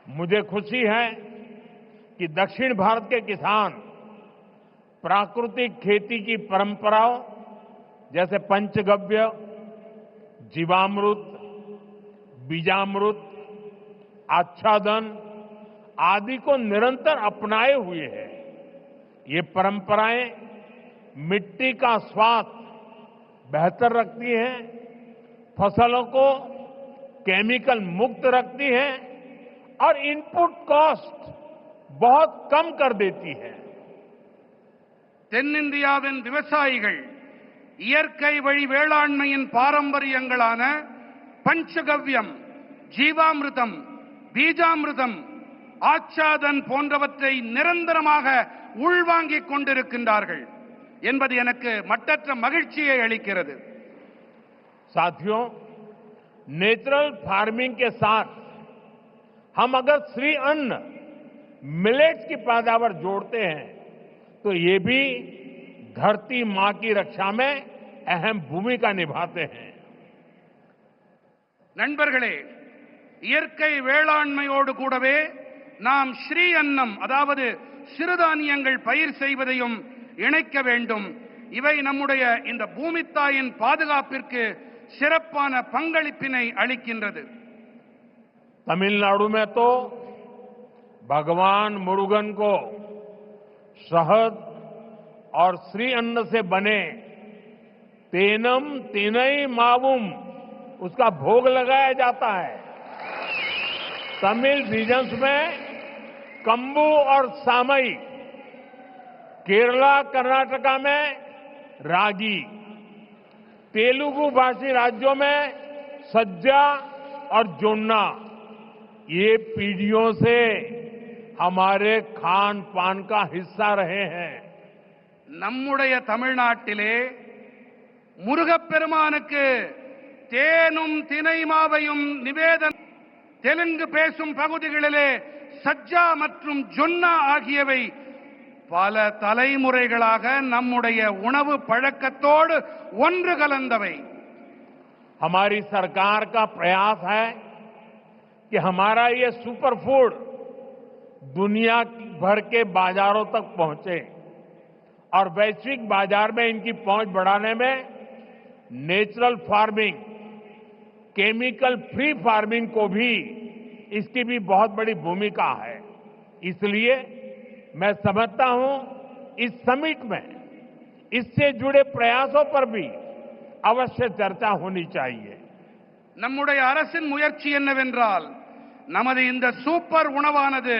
मुझे खुशी है कि दक्षिण भारत के किसान प्राकृतिक खेती की परंपराओं जैसे पंचगव्य, जीवामृत, बीजामृत, आच्छादन आदि को निरंतर अपनाए हुए हैं। ये परंपराएं मिट्टी का स्वास्थ्य बेहतर रखती हैं, फसलों को केमिकल मुक्त रखती हैं और इनपुट कॉस्ट बहुत कम कर देती है। தென்னிந்தியாவின் விவசாயிகள் இயற்கை வழி வேளாண்மையின் பாரம்பரியங்களான பஞ்சகவ்யம், ஜீவாமிர்தம், பீஜாமிர்தம், ஆச்சாதன் போன்றவற்றை நிரந்தரமாக உள்வாங்கிக் கொண்டிருக்கின்றார்கள் என்பது எனக்கு மட்டற்ற மகிழ்ச்சியை அளிக்கிறது। साथियों, नेचुरल फार्मिंग के साथ हम अगर श्री अन्न, मिलेट्स की पैदावार जोड़ते हैं तो ये भी धरती मां की रक्षा में अहम भूमिका निभाते हैं। நண்பர்களே, இயற்கை வேளாண்மையோடு கூடவே நாம் ஸ்ரீ அன்னம், அதாவது சிறுதானியங்கள் பயிர் செய்வதையும் இணைக்க வேண்டும்। இவை நம்முடைய இந்த பூமித்தாயின் பாதுகாப்பிற்கு சிறப்பான பங்களிப்பினை அளிக்கின்றது। तमिलनाडु में तो भगवान मुरुगन को शहद और श्री अन्न से बने तेनम तिनई मावुम उसका भोग लगाया जाता है। तमिल रीजन्स में कंबू और सामई, केरला कर्नाटका में रागी, तेलुगु भाषी राज्यों में सज्जा और जोन्ना, ये पीढ़ियों से हमारे खान पान का हिस्सा रहे हैं। நம்முடைய தமிழ்நாட்டிலே முருகப்பெருமானுக்கு தேனும் தினைமாவையும் நிவேதனம், தெலுங்கு பேசும் பகுதிகளிலே சஜ்ஜா மற்றும் ஜொன்னா ஆகியவை பல தலைமுறைகளாக நம்முடைய உணவு பழக்கத்தோடு ஒன்று கலந்தவை। हमारी सरकार का प्रयास है कि हमारा ये सुपर फूड दुनिया भर के बाजारों तक पहुंचे और वैश्विक बाजार में इनकी पहुंच बढ़ाने में natural farming, chemical free farming को भी, इसकी भी बहुत बड़ी भूमिका है। इसलिए मैं समझता हूं इस समिट में इससे जुड़े प्रयासों पर भी अवश्य चर्चा होनी चाहिए। நம்முடைய அரசின் முயற்சி என்னவென்றால், நமது இந்த சூப்பர் உணவானது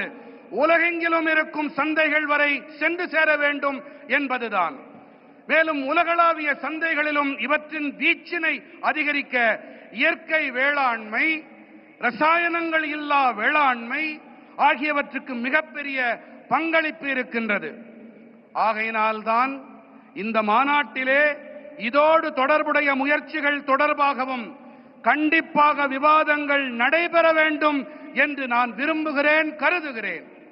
உலகெங்கிலும் இருக்கும் சந்தைகள் வரை சென்று சேர வேண்டும் என்பதுதான்। மேலும் உலகளாவிய சந்தைகளிலும் இவற்றின் வீச்சினை அதிகரிக்க இயற்கை வேளாண்மை, ரசாயனங்கள் இல்லா வேளாண்மை ஆகியவற்றுக்கு மிகப்பெரிய பங்களிப்பு இருக்கின்றது। ஆகையினால்தான் இந்த மாநாட்டிலே இதோடு தொடர்புடைய முயற்சிகள் தொடர்பாகவும் கண்டிப்பாக விவாதங்கள் நடைபெற வேண்டும் என்று நான் விரும்புகிறேன், கருதுகிறேன்।